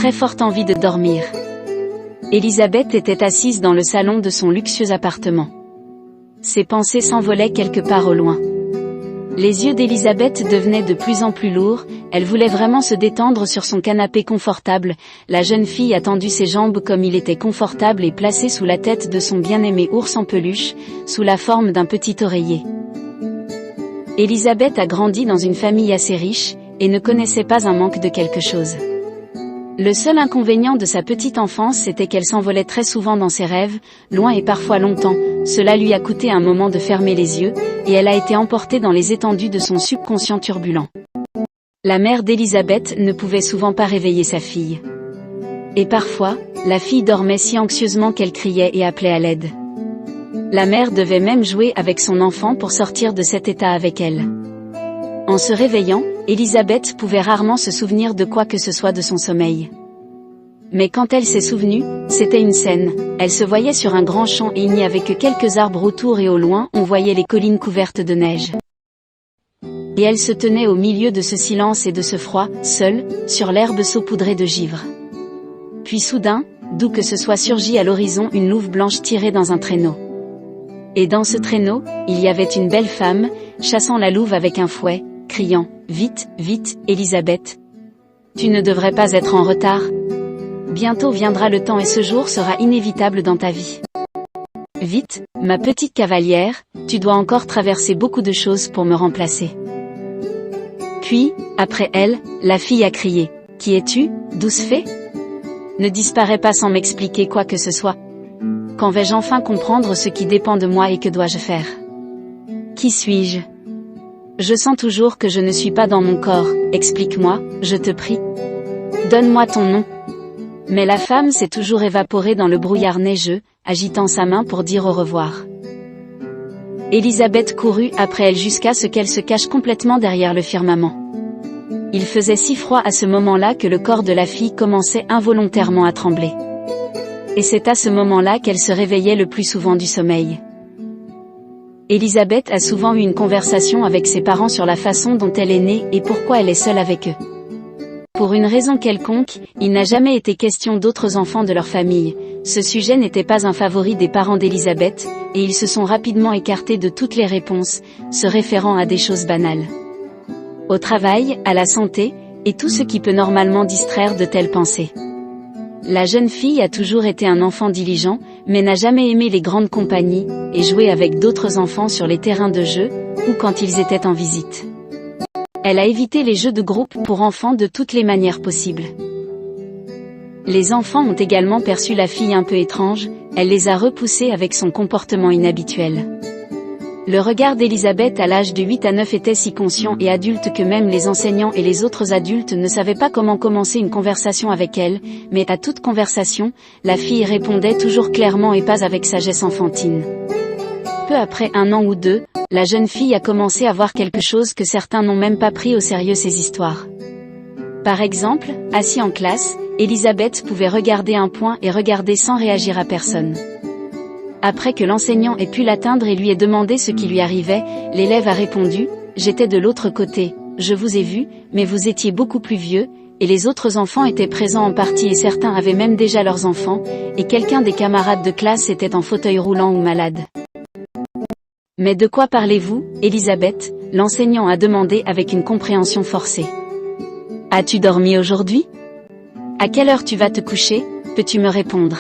très forte envie de dormir. Élisabeth était assise dans le salon de son luxueux appartement. Ses pensées s'envolaient quelque part au loin. Les yeux d'Élisabeth devenaient de plus en plus lourds, elle voulait vraiment se détendre sur son canapé confortable. La jeune fille a tendu ses jambes comme il était confortable et placé sous la tête de son bien-aimé ours en peluche, sous la forme d'un petit oreiller. Élisabeth a grandi dans une famille assez riche, et ne connaissait pas un manque de quelque chose. Le seul inconvénient de sa petite enfance c'était qu'elle s'envolait très souvent dans ses rêves, loin et parfois longtemps. Cela lui a coûté un moment de fermer les yeux, et elle a été emportée dans les étendues de son subconscient turbulent. La mère d'Élisabeth ne pouvait souvent pas réveiller sa fille. Et parfois, la fille dormait si anxieusement qu'elle criait et appelait à l'aide. La mère devait même jouer avec son enfant pour sortir de cet état avec elle. En se réveillant, Élisabeth pouvait rarement se souvenir de quoi que ce soit de son sommeil. Mais quand elle s'est souvenue, c'était une scène. Elle se voyait sur un grand champ et il n'y avait que quelques arbres autour et au loin on voyait les collines couvertes de neige. Et elle se tenait au milieu de ce silence et de ce froid, seule, sur l'herbe saupoudrée de givre. Puis soudain, d'où que ce soit surgit à l'horizon une louve blanche tirée dans un traîneau. Et dans ce traîneau, il y avait une belle femme, chassant la louve avec un fouet, criant « Vite, vite, Élisabeth. Tu ne devrais pas être en retard. Bientôt viendra le temps et ce jour sera inévitable dans ta vie. Vite, ma petite cavalière, tu dois encore traverser beaucoup de choses pour me remplacer. » Puis, après elle, la fille a crié « Qui es-tu, douce fée ? Ne disparais pas sans m'expliquer quoi que ce soit. Quand vais-je enfin comprendre ce qui dépend de moi et que dois-je faire ? Qui suis-je ? Je sens toujours que je ne suis pas dans mon corps, explique-moi, je te prie. Donne-moi ton nom. » Mais la femme s'est toujours évaporée dans le brouillard neigeux, agitant sa main pour dire au revoir. Élisabeth courut après elle jusqu'à ce qu'elle se cache complètement derrière le firmament. Il faisait si froid à ce moment-là que le corps de la fille commençait involontairement à trembler. Et c'est à ce moment-là qu'elle se réveillait le plus souvent du sommeil. Élisabeth a souvent eu une conversation avec ses parents sur la façon dont elle est née et pourquoi elle est seule avec eux. Pour une raison quelconque, il n'a jamais été question d'autres enfants de leur famille. Ce sujet n'était pas un favori des parents d'Élisabeth, et ils se sont rapidement écartés de toutes les réponses, se référant à des choses banales. Au travail, à la santé, et tout ce qui peut normalement distraire de telles pensées. La jeune fille a toujours été un enfant diligent, mais n'a jamais aimé les grandes compagnies, et joué avec d'autres enfants sur les terrains de jeu, ou quand ils étaient en visite. Elle a évité les jeux de groupe pour enfants de toutes les manières possibles. Les enfants ont également perçu la fille un peu étrange, elle les a repoussés avec son comportement inhabituel. Le regard d'Élisabeth à l'âge de 8 à 9 était si conscient et adulte que même les enseignants et les autres adultes ne savaient pas comment commencer une conversation avec elle, mais à toute conversation, la fille répondait toujours clairement et pas avec sagesse enfantine. Peu après 1 an ou 2, la jeune fille a commencé à voir quelque chose que certains n'ont même pas pris au sérieux, ces histoires. Par exemple, assis en classe, Élisabeth pouvait regarder un point et regarder sans réagir à personne. Après que l'enseignant ait pu l'atteindre et lui ait demandé ce qui lui arrivait, l'élève a répondu « J'étais de l'autre côté, je vous ai vu, mais vous étiez beaucoup plus vieux, et les autres enfants étaient présents en partie et certains avaient même déjà leurs enfants, et quelqu'un des camarades de classe était en fauteuil roulant ou malade. » Mais de quoi parlez-vous, Élisabeth ? L'enseignant a demandé avec une compréhension forcée. As-tu dormi aujourd'hui ? À quelle heure tu vas te coucher ? Peux-tu me répondre ?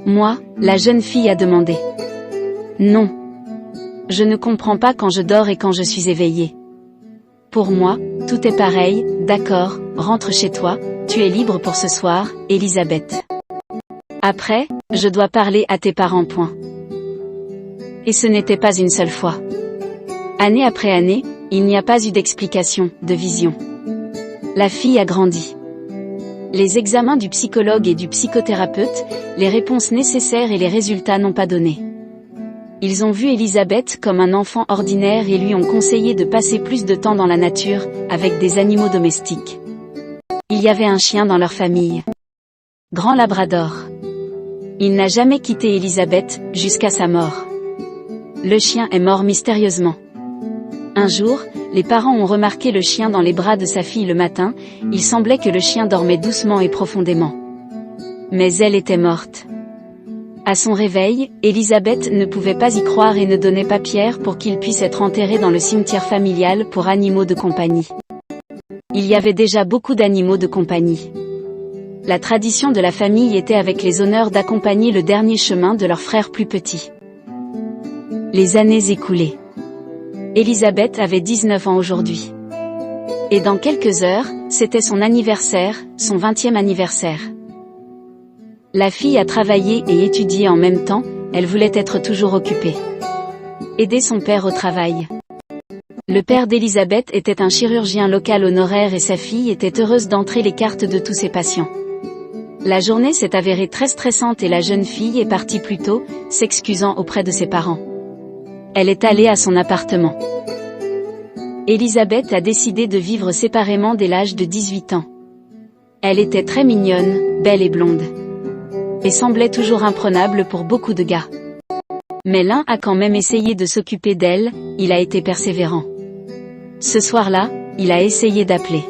Moi, la jeune fille a demandé. Non. Je ne comprends pas quand je dors et quand je suis éveillée. Pour moi, tout est pareil, d'accord, rentre chez toi, tu es libre pour ce soir, Élisabeth. Après, je dois parler à tes parents. Point. Et ce n'était pas une seule fois. Année après année, il n'y a pas eu d'explication, de vision. La fille a grandi. Les examens du psychologue et du psychothérapeute, les réponses nécessaires et les résultats n'ont pas donné. Ils ont vu Élisabeth comme un enfant ordinaire et lui ont conseillé de passer plus de temps dans la nature, avec des animaux domestiques. Il y avait un chien dans leur famille. Grand Labrador. Il n'a jamais quitté Élisabeth, jusqu'à sa mort. Le chien est mort mystérieusement. Un jour, les parents ont remarqué le chien dans les bras de sa fille le matin, il semblait que le chien dormait doucement et profondément. Mais elle était morte. À son réveil, Élisabeth ne pouvait pas y croire et ne donnait pas pierre pour qu'il puisse être enterré dans le cimetière familial pour animaux de compagnie. Il y avait déjà beaucoup d'animaux de compagnie. La tradition de la famille était avec les honneurs d'accompagner le dernier chemin de leur frère plus petit. Les années écoulées. Élisabeth avait 19 ans aujourd'hui. Et dans quelques heures, c'était son anniversaire, son 20e anniversaire. La fille a travaillé et étudié en même temps, elle voulait être toujours occupée. Aider son père au travail. Le père d'Élisabeth était un chirurgien local honoraire et sa fille était heureuse d'entrer les cartes de tous ses patients. La journée s'est avérée très stressante et la jeune fille est partie plus tôt, s'excusant auprès de ses parents. Elle est allée à son appartement. Élisabeth a décidé de vivre séparément dès l'âge de 18 ans. Elle était très mignonne, belle et blonde. Et semblait toujours imprenable pour beaucoup de gars. Mais l'un a quand même essayé de s'occuper d'elle, il a été persévérant. Ce soir-là, il a essayé d'appeler.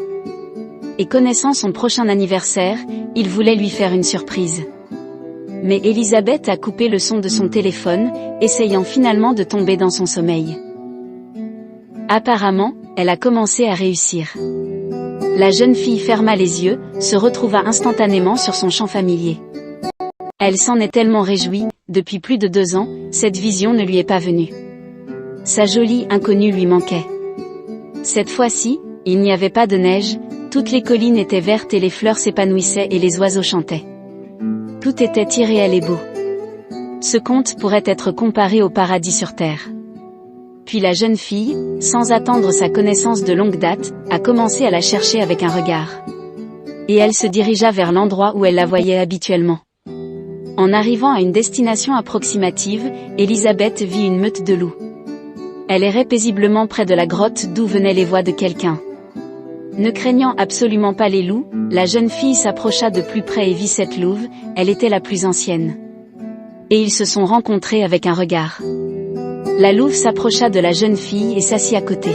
Et connaissant son prochain anniversaire, il voulait lui faire une surprise. Mais Élisabeth a coupé le son de son téléphone, essayant finalement de tomber dans son sommeil. Apparemment, elle a commencé à réussir. La jeune fille ferma les yeux, se retrouva instantanément sur son champ familier. Elle s'en est tellement réjouie, depuis plus de 2 ans, cette vision ne lui est pas venue. Sa jolie inconnue lui manquait. Cette fois-ci, il n'y avait pas de neige, toutes les collines étaient vertes et les fleurs s'épanouissaient et les oiseaux chantaient. Tout était irréel et beau. Ce conte pourrait être comparé au paradis sur terre. Puis la jeune fille, sans attendre sa connaissance de longue date, a commencé à la chercher avec un regard. Et elle se dirigea vers l'endroit où elle la voyait habituellement. En arrivant à une destination approximative, Élisabeth vit une meute de loups. Elle errait paisiblement près de la grotte d'où venaient les voix de quelqu'un. Ne craignant absolument pas les loups, la jeune fille s'approcha de plus près et vit cette louve, elle était la plus ancienne. Et ils se sont rencontrés avec un regard. La louve s'approcha de la jeune fille et s'assit à côté.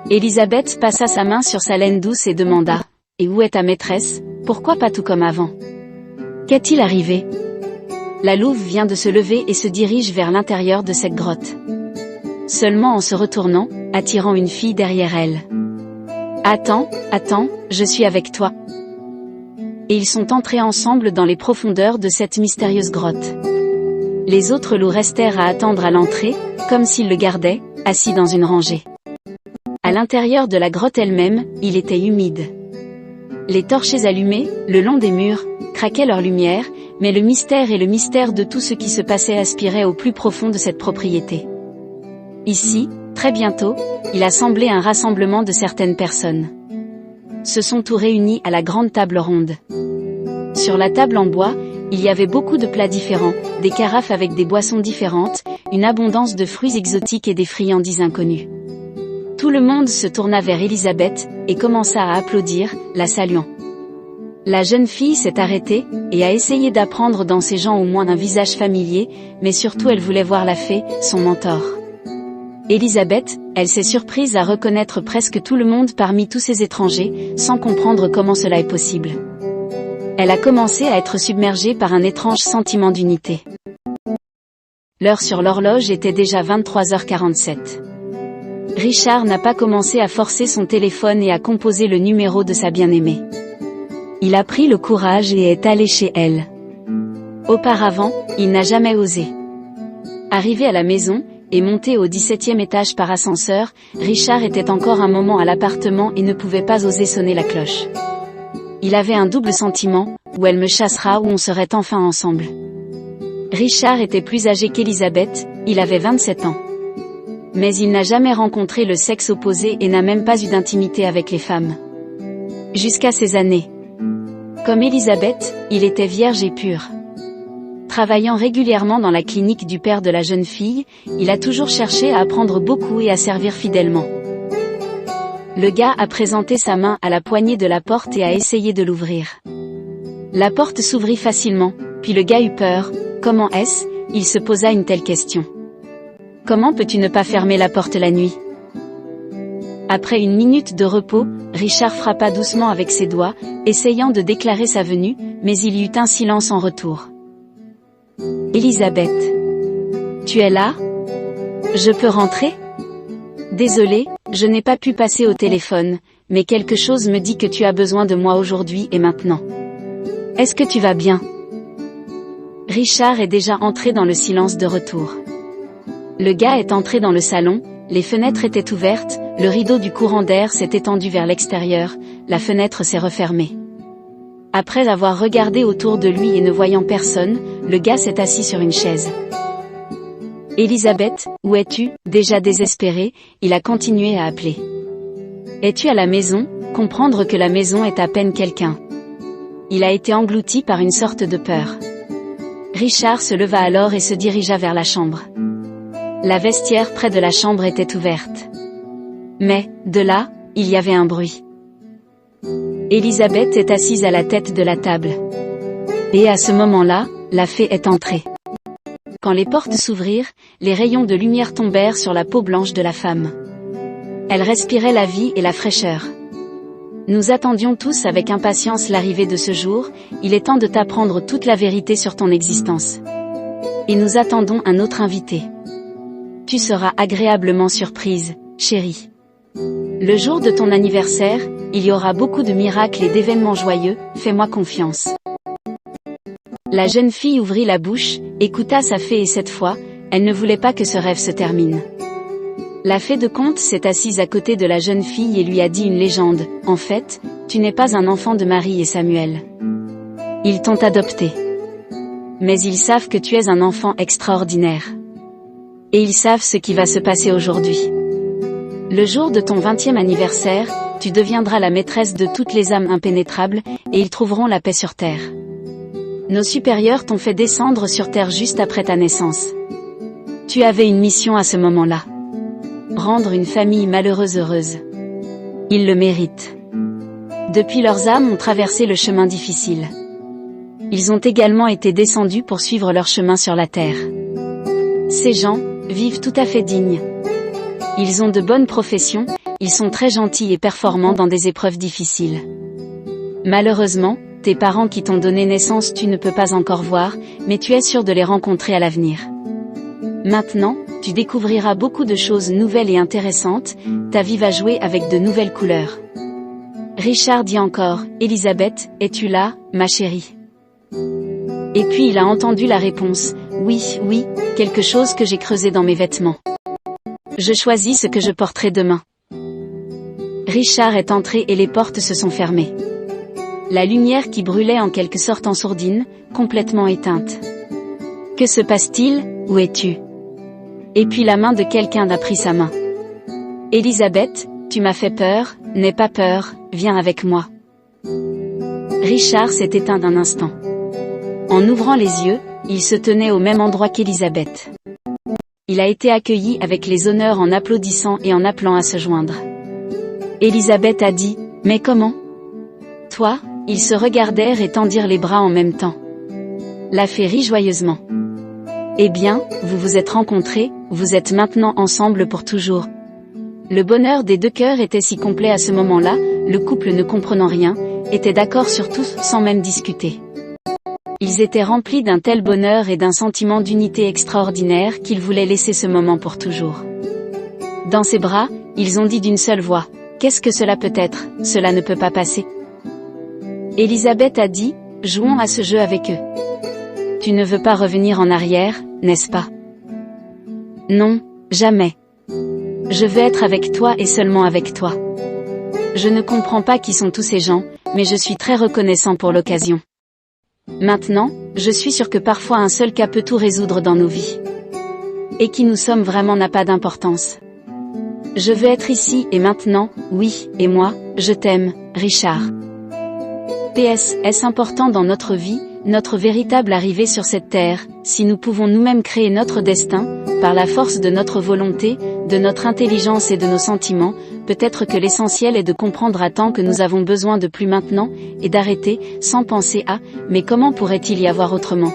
Élisabeth passa sa main sur sa laine douce et demanda « Et où est ta maîtresse? Pourquoi pas tout comme avant? Qu'est-il arrivé ?» La louve vient de se lever et se dirige vers l'intérieur de cette grotte. Seulement en se retournant, attirant une fille derrière elle. « Attends, je suis avec toi. » Et ils sont entrés ensemble dans les profondeurs de cette mystérieuse grotte. Les autres loups restèrent à attendre à l'entrée, comme s'ils le gardaient, assis dans une rangée. À l'intérieur de la grotte elle-même, il était humide. Les torchers allumés, le long des murs, craquaient leur lumière, mais le mystère de tout ce qui se passait aspirait au plus profond de cette propriété. Ici, très bientôt, il a semblé un rassemblement de certaines personnes. Se sont tous réunis à la grande table ronde. Sur la table en bois, il y avait beaucoup de plats différents, des carafes avec des boissons différentes, une abondance de fruits exotiques et des friandises inconnues. Tout le monde se tourna vers Élisabeth, et commença à applaudir, la saluant. La jeune fille s'est arrêtée, et a essayé d'apprendre dans ces gens au moins un visage familier, mais surtout elle voulait voir la fée, son mentor. Élisabeth, elle s'est surprise à reconnaître presque tout le monde parmi tous ces étrangers, sans comprendre comment cela est possible. Elle a commencé à être submergée par un étrange sentiment d'unité. L'heure sur l'horloge était déjà 23h47. Richard n'a pas commencé à forcer son téléphone et à composer le numéro de sa bien-aimée. Il a pris le courage et est allé chez elle. Auparavant, il n'a jamais osé. Arrivé à la maison, et monté au 17e étage par ascenseur, Richard était encore un moment à l'appartement et ne pouvait pas oser sonner la cloche. Il avait un double sentiment, où elle me chassera ou on serait enfin ensemble. Richard était plus âgé qu'Élisabeth, il avait 27 ans. Mais il n'a jamais rencontré le sexe opposé et n'a même pas eu d'intimité avec les femmes. Jusqu'à ces années. Comme Élisabeth, il était vierge et pur. Travaillant régulièrement dans la clinique du père de la jeune fille, il a toujours cherché à apprendre beaucoup et à servir fidèlement. Le gars a présenté sa main à la poignée de la porte et a essayé de l'ouvrir. La porte s'ouvrit facilement, puis le gars eut peur. Comment est-ce? Il se posa une telle question. Comment peux-tu ne pas fermer la porte la nuit? Après une minute de repos, Richard frappa doucement avec ses doigts, essayant de déclarer sa venue, mais il y eut un silence en retour. Elisabeth. Tu es là? Je peux rentrer? Désolé, je n'ai pas pu passer au téléphone, mais quelque chose me dit que tu as besoin de moi aujourd'hui et maintenant. Est-ce que tu vas bien? Richard est déjà entré dans le silence de retour. Le gars est entré dans le salon, les fenêtres étaient ouvertes, le rideau du courant d'air s'est étendu vers l'extérieur, la fenêtre s'est refermée. Après avoir regardé autour de lui et ne voyant personne, le gars s'est assis sur une chaise. Elisabeth, où es-tu? Déjà désespéré, il a continué à appeler. Es-tu à la maison? Comprendre que la maison est à peine quelqu'un. Il a été englouti par une sorte de peur. Richard se leva alors et se dirigea vers la chambre. La vestiaire près de la chambre était ouverte. Mais, de là, il y avait un bruit. Elisabeth est assise à la tête de la table. Et à ce moment-là, la fée est entrée. Quand les portes s'ouvrirent, les rayons de lumière tombèrent sur la peau blanche de la femme. Elle respirait la vie et la fraîcheur. Nous attendions tous avec impatience l'arrivée de ce jour, il est temps de t'apprendre toute la vérité sur ton existence. Et nous attendons un autre invité. Tu seras agréablement surprise, chérie. Le jour de ton anniversaire, il y aura beaucoup de miracles et d'événements joyeux, fais-moi confiance. La jeune fille ouvrit la bouche, écouta sa fée et cette fois, elle ne voulait pas que ce rêve se termine. La fée de conte s'est assise à côté de la jeune fille et lui a dit une légende, en fait, tu n'es pas un enfant de Marie et Samuel. Ils t'ont adopté. Mais ils savent que tu es un enfant extraordinaire. Et ils savent ce qui va se passer aujourd'hui. Le jour de ton 20e anniversaire, tu deviendras la maîtresse de toutes les âmes impénétrables, et ils trouveront la paix sur terre. Nos supérieurs t'ont fait descendre sur terre juste après ta naissance. Tu avais une mission à ce moment-là. Rendre une famille malheureuse heureuse. Ils le méritent. Depuis leurs âmes ont traversé le chemin difficile. Ils ont également été descendus pour suivre leur chemin sur la terre. Ces gens vivent tout à fait dignes. Ils ont de bonnes professions, ils sont très gentils et performants dans des épreuves difficiles. Malheureusement, tes parents qui t'ont donné naissance tu ne peux pas encore voir, mais tu es sûr de les rencontrer à l'avenir. Maintenant, tu découvriras beaucoup de choses nouvelles et intéressantes, ta vie va jouer avec de nouvelles couleurs. Richard dit encore, Elisabeth, es-tu là, ma chérie? Et puis il a entendu la réponse, oui, oui, quelque chose que j'ai creusé dans mes vêtements. Je choisis ce que je porterai demain. Richard est entré et les portes se sont fermées. La lumière qui brûlait en quelque sorte en sourdine, complètement éteinte. Que se passe-t-il? Où es-tu? Et puis la main de quelqu'un a pris sa main. Elisabeth, tu m'as fait peur, n'aie pas peur, viens avec moi. Richard s'est éteint d'un instant. En ouvrant les yeux, il se tenait au même endroit qu'Elisabeth. Il a été accueilli avec les honneurs en applaudissant et en appelant à se joindre. Elisabeth a dit, mais comment? Toi? Ils se regardèrent et tendirent les bras en même temps. La fée rit joyeusement. Eh bien, vous vous êtes rencontrés, vous êtes maintenant ensemble pour toujours. Le bonheur des deux cœurs était si complet à ce moment-là, le couple ne comprenant rien, était d'accord sur tout sans même discuter. Ils étaient remplis d'un tel bonheur et d'un sentiment d'unité extraordinaire qu'ils voulaient laisser ce moment pour toujours. Dans ses bras, ils ont dit d'une seule voix, « Qu'est-ce que cela peut être? Cela ne peut pas passer. » Elisabeth a dit, « Jouons à ce jeu avec eux. Tu ne veux pas revenir en arrière, n'est-ce pas? » Non, jamais. Je veux être avec toi et seulement avec toi. Je ne comprends pas qui sont tous ces gens, mais je suis très reconnaissant pour l'occasion. Maintenant, je suis sûr que parfois un seul cas peut tout résoudre dans nos vies. Et qui nous sommes vraiment n'a pas d'importance. Je veux être ici et maintenant, oui, et moi, je t'aime, Richard. PS, est-ce important dans notre vie, notre véritable arrivée sur cette terre, si nous pouvons nous-mêmes créer notre destin, par la force de notre volonté, de notre intelligence et de nos sentiments, peut-être que l'essentiel est de comprendre à temps que nous avons besoin de plus maintenant, et d'arrêter, sans penser à, mais comment pourrait-il y avoir autrement?